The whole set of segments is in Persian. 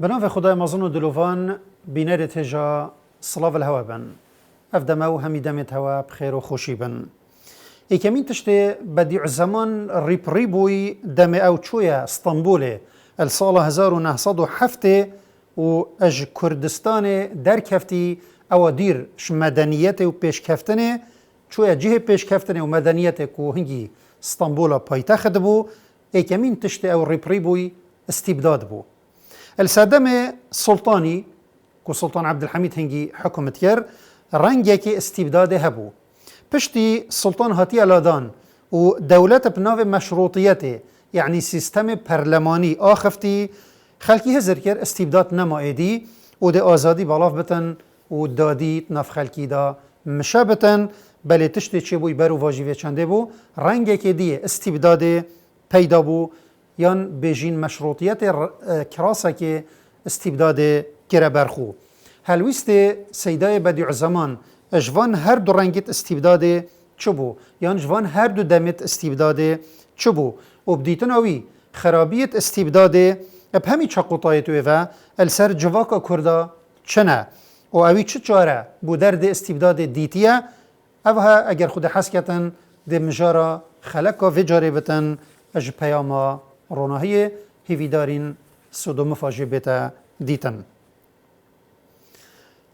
بناف خدای مازن و دلوان بینرت هجا صلاف الهوا بن افدمو همی دمت هوا بخير و خوشی بن ایکمین تشته بدیع زمان ریبوی دم او چویا اسطنبول السال 1907 و اج کردستان در کفتی او دیر مدنیت و پیشکفتنه چویا جه پیشکفتنه و مدنیت کو هنگی اسطنبول پایتخت بو ایکمین تشته او ریبوی استبداد بو السادم سلطاني كو سلطان عبد الحميد هنجي حكومت ير رنجك استبداد هبو بشتي سلطان هاتي الادان و دولة بناف مشروطيته يعني سيستم برلماني آخفتي خلقي هزر كر استبداد نما ايدي و ده آزادي بالاف بتن و دادي نف خلقي دا مشابتن بله تشتي چه بوي برو واجيوه چنده بو رنجك دي استبداد پیدا بو یان بیجین مشروطیت کراسه که استبداد کره برخو هلویست سیدای بدیع زمان جوان هر دو رنگت استبداد چبو یان جوان هر دو دمت استبداد چبو و بدیتن اوی خرابیت استبداد اب همی چاقوطایتو و السر جواکا کردا چنه و اوی چه چاره بو درد استبداد دیتیه اوها اگر خود حسکتن ده مجارا خلقا و جاره بتن اج پیاما روناهی هیویدارین سودو مفاجبتا دیتن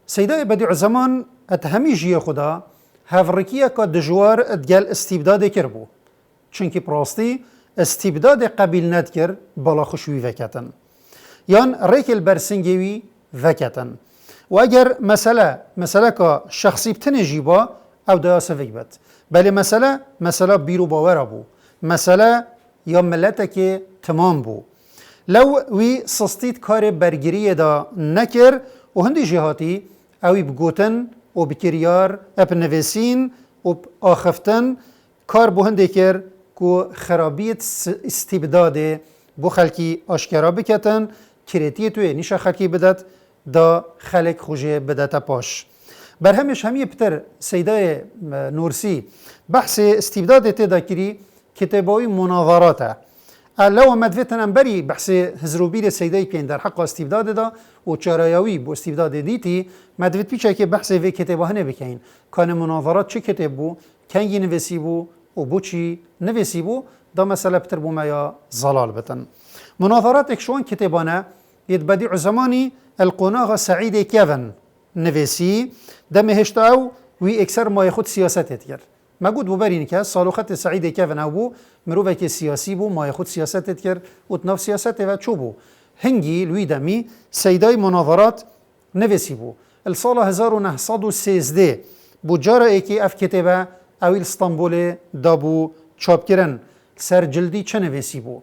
سیدای بدیع زمان اتهمی جیه خدا هفرکیه که دجوار ادگل استبداد کربو چونکی پراستی استبداد قبیل ند کر بالا خوشوی وکتن یان ریکل برسنگیوی وکتن و اگر مسئله که شخصی بتنه جیبا او دیا سوک بد بله مسئله بیرو باور بو مسئله یا ملت که تمام بو لو وی سستید کار برگیری دا نکر و هندی جهاتی اوی بگوتن و بکریار اپ نویسین و آخفتن کار بو هندی کر که خرابیت استبداد بو خلکی آشکارا بکتن کریتیه توی نیشه خلکی بدد دا خلق خوشه بدد پاش بر همش همی پتر سیدای نورسی بحث استبداد تیدا کری کتابوی مناظراته لو مدفتن انبری بحث هزروبیر سیدای کن در حق استبداد دا و چرایوی با استبداد دیتی مدفت پیچه که بحث وی کتابه نبکین کان مناظرات چه کتاب بو کنگی نویسی بو و بو چی نویسی بو دا مسئله بتر بو میا زلال بتن مناظرات اکشوان کتابانه ید بدیع زمانی القناغ سعید کیون نویسی دم هشتاو وی اکثر مای خود سیاست کرد مگود بو برین که سالوخت سعید کیون او بو مروفه که سیاسی بو مای خود سیاست کرد و تناف سیاست و چو بو هنگی لوی دمی سیدای مناظرات نویسی بو السال 1913 بو جاره ایکی اف کتبه اویل اسطنبول دابو چاپ کرن سر جلدی چه نویسی بو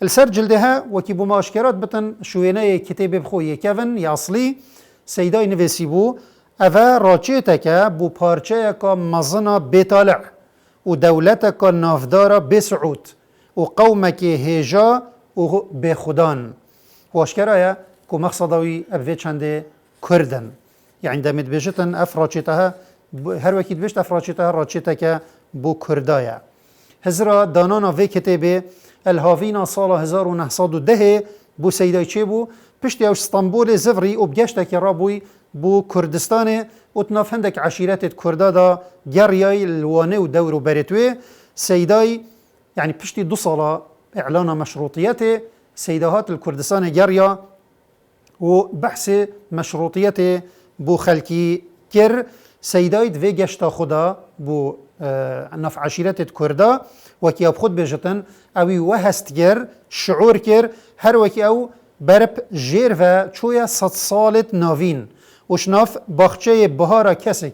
السر جلده ها وکی بو ماشکرات بتن شوینه کتب بخوی کیون یا اصلی سیدای نویسی بو اوه راچه تکه بو پارچه که مزنا بیطالع و دولت که نافدار بسعود و قوم که هیجا و بخودان واشکرایه که مقصدوی ابوی چنده کردن یعنی دمید بجتن اف راچه تها هر وکید بشت اف راچه تها راچه تکه بو کردایه هزرا دانانا وی کتبه الهاوینا سال 1910 بو سیدای چه بو پشتی او اسطنبول زفری و بگشت که رابوی بو کردستان و تنافندک عشیرت کرده دا گریای الوانه و دور و برتوی سیدای یعنی پشتی 2 ساله اعلان مشروطیت سیدهات الکردستان گریا و بحث مشروطیت بو خلکی کر سیدای دوی گشتا خدا بو نف عشیرت کرده وکی اب خود بجتن اوی وهست گر شعور کر هر وکی او برب جیر و چویا 100 سالت ناوین وش ناف باخچه بهارا کسک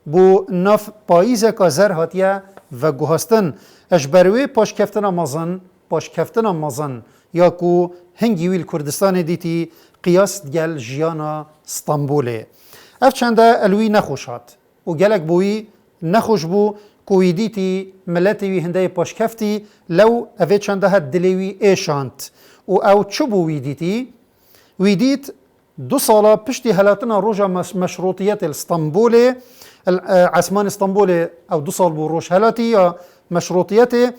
بو ناف پاییزه که زر هاتیه و گوهستن اش بروی پاش کفتن مازن یا کو هنگی ویل کردستان دیتی قیاس گل جیانا اسطنبوله اف چنده الوی نخوش هات و گلک بوی نخوش بو کوی دیتی ملتی وی هنده پاش کفتی لو اوه چنده ها دلیوی ایشانت و او چو بو وی دیتی وی دیت 2 ساله پشتی هلاتنا روژا مشروطیت اسطنبول عثمان اسطنبول او 2 سال بو روش هلاتی یا مشروطیت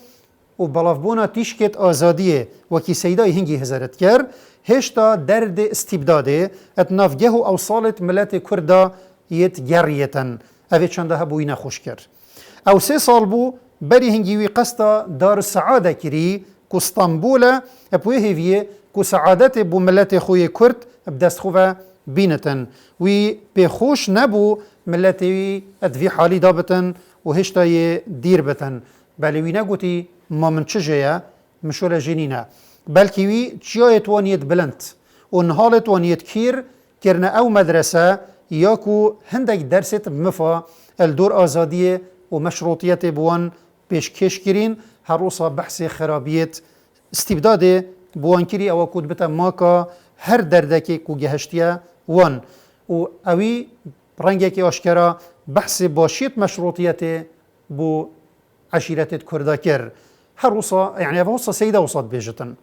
و بلافبونا تیشکت آزادیه وکی سیدای هنگی هزارت کر هشتا درد استبداده اتنافگه و اوصالت ملت کردا يتجريتن اوه چنده هبوی نخوش کر او 3 سال بو بری هنگیوی قصدا دار السعاده کری کو اسطنبول اپوی هیویه کو سعادت بو ملت خوی کرد بدست خواه بینتن وی بخوش نبو ملتی ادوی حالی دابتن و هشتای دیر بتن بلی وی نگوتی ما من چجه مشول جنینه بلکی وی چیایت وانیت بلند و نهالت وانیت کیر کرنه او مدرسه یا کو هندک درست مفا الدور آزادی و مشروطیت بوان پیشکش کرین هر روزا بحث خرابیت استبداد بوان کری او کود بتا ماکا هر دردکی کو گهشتیا وان و اوی رنگی آشکارا بحث باشیت مشروطیت بو عشیرت کردا کر هر روزا يعني فوصا سيدة وصاد بيجتن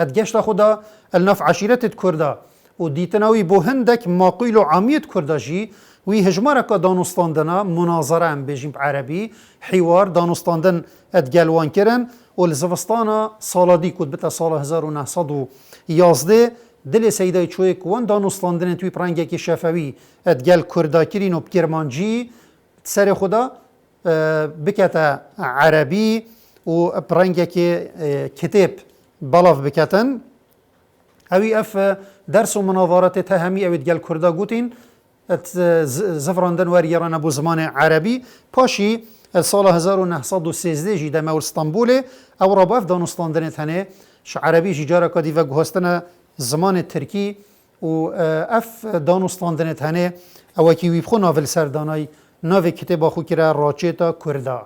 ادگشت خدا النف عشيرت كردا و ديتناوي بو هندك ماقيل عاميت كردا جي وي هجمارك دانوستاندنا مناظرة ام بيجيم بعربي حوار دانوستاندن ادگلوان كرن و الزفستانا سالادي كود بتا سال 1911 دل سيدة چويك وان دانوستاندن توي پرنگك شفوي ادگل كردا كرين و بكرمانجي تسر خدا بكتا عربي و برنگك كتاب بلاف بكتن اوي اف درس و مناظرات تهمي اوي دقال كردا قوتين زفراندن وريران ابو زمان عربي باشي السالة 1913 جي دما اسطنبول او رباف دانوستاندن هنه ش عربي جي جارا كدي و گهستنا زمان التركي و اف دانوستاندن هنه او كي ويبخو ناول سرداناي ناوی کتاب خو کرا راچیتا کردا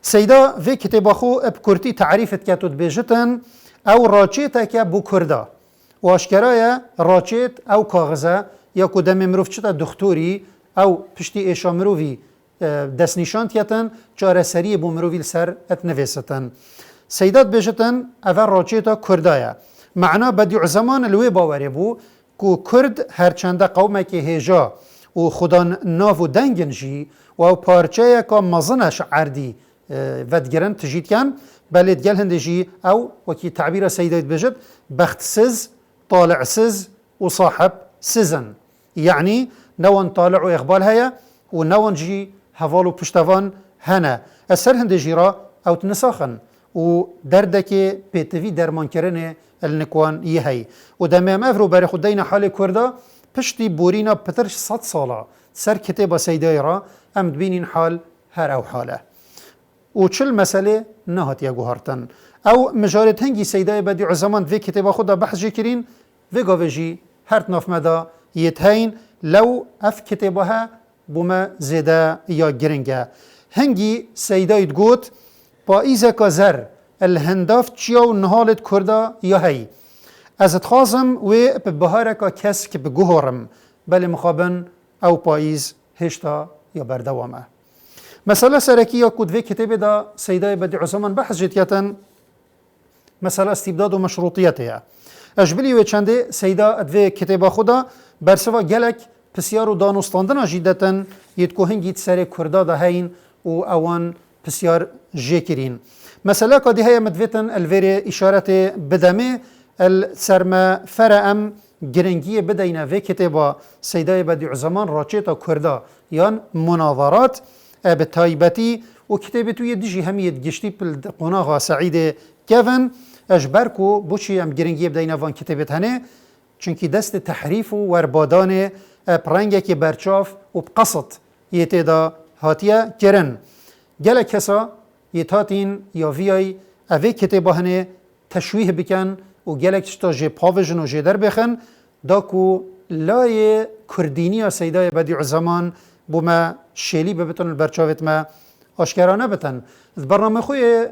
سیدا وی کتاب خو اب کرتی تعریفت کتود بیجتن او راچیتا که بو کردا و اشکرایا راچیت او کاغذه یا کدام مروف چتا دکتوری او پشتی ایشا مروفی دست نشان تیتن چاره سری بو مروفی سر ات نویستن سیدات بیجتن اول راچیتا کردایا معنا بدیع زمان الوی باوری بو کو کرد هرچنده قومه که هجا و خدا ناو دنگن جی و پارچه که مزنش عردی ودگرن تجید کن بلد گل هنده جی او وکی تعبیر سیدایت بجد بختسز طالعسز و صاحب سزن يعني نوان طالع و اقبال هيا و نوان جي هفالو پشتوان هنه اثر هنده جيرا او تنساخن و دردك بيتوي درمان کرنه النكوان يهي و دمام افرو باري خود دين حال کرده پشتی بورینا پترش 100 ساله سر کتاب سیدای را ام دبینین حال هر او حاله و چل مسئله نهات یا گوهرتن او مجارت هنگی سیدای بدیع زمان وی کتاب خود بحث جی کرین وی گاوجی هر ناف مدا یتهین لو اف کتابها بوما زیده یا گرنگه هنگی سیدای گوت با ایزا زر الهنداف چیاو نهالت کرده یا هی از اتخازم و ببهارکا کس که بگوهرم بله مخابن او پاییز هشتا یا بردوامه مسئله سرکی یا کدوه کتاب دا سیدای بدیع زمان بحث جدیتن مسئله استبداد و مشروطیته اجبلی و چنده سیدا ادوه کتاب خدا برسوا گلک پسیار و دانوستاندن جیدتن یدکو هنگید سر کردا دا هین و اوان پسیار جیکرین مسئله که دی های مدویتن الویر اشارت بدمه السرما فرام گرنگی بدینا و کتابا سیدای بدیع زمان راچیتا کردا یان مناظرات به تایبتی و کتاب توی دیجی همیت گشتی پل قناغا سعید کفن اجبرکو بوچی ام گرنگی بدینا وان کتابت هنه چونکی دست تحریف و وربادان پرنگه که برچاف و بقصد یتیدا هاتیه کرن گل کسا یتاتین یا ویای اوه کتابا هنه تشویح بکن و گلک چتا جه پاوژن و جه در بخن داکو لای کردینی سیدای بدیع زمان بوما شیلی ببتن البرچاوت ما آشکرانه بتن برنامه خوی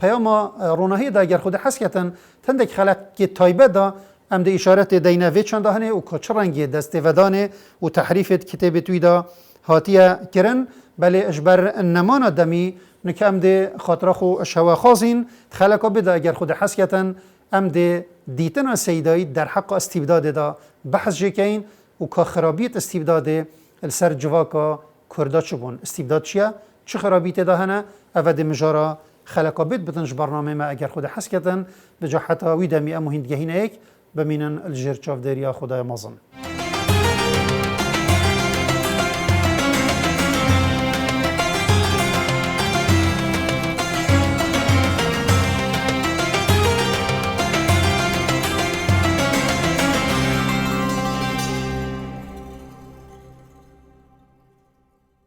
پیاما روناهی دا اگر خود حس کتن تندک خلق که تایبه دا ام ده اشارت دینه وی چنده هنه و کچ رنگی دست ودانه و تحریفت کتاب توی دا هاتیه کرن بله اجبر نمان دمی نکه ام ده خاطره خو شوا خازین خلقا بده اگر خود حس کتن ام ده دیتن سیدایی در حق استبداد دا بحث جکین و که خرابیت استبداد السر جواکا کردا چبون استبداد چیه؟ چه خرابیت دا هنه؟ اوه ده مجارا خلقا بيت بتنج برنامج ما اگر خود حسكتن بجا حتى ويدا مي امو هند جهينيك بمينن الجير تشاف ديريا خدای مازن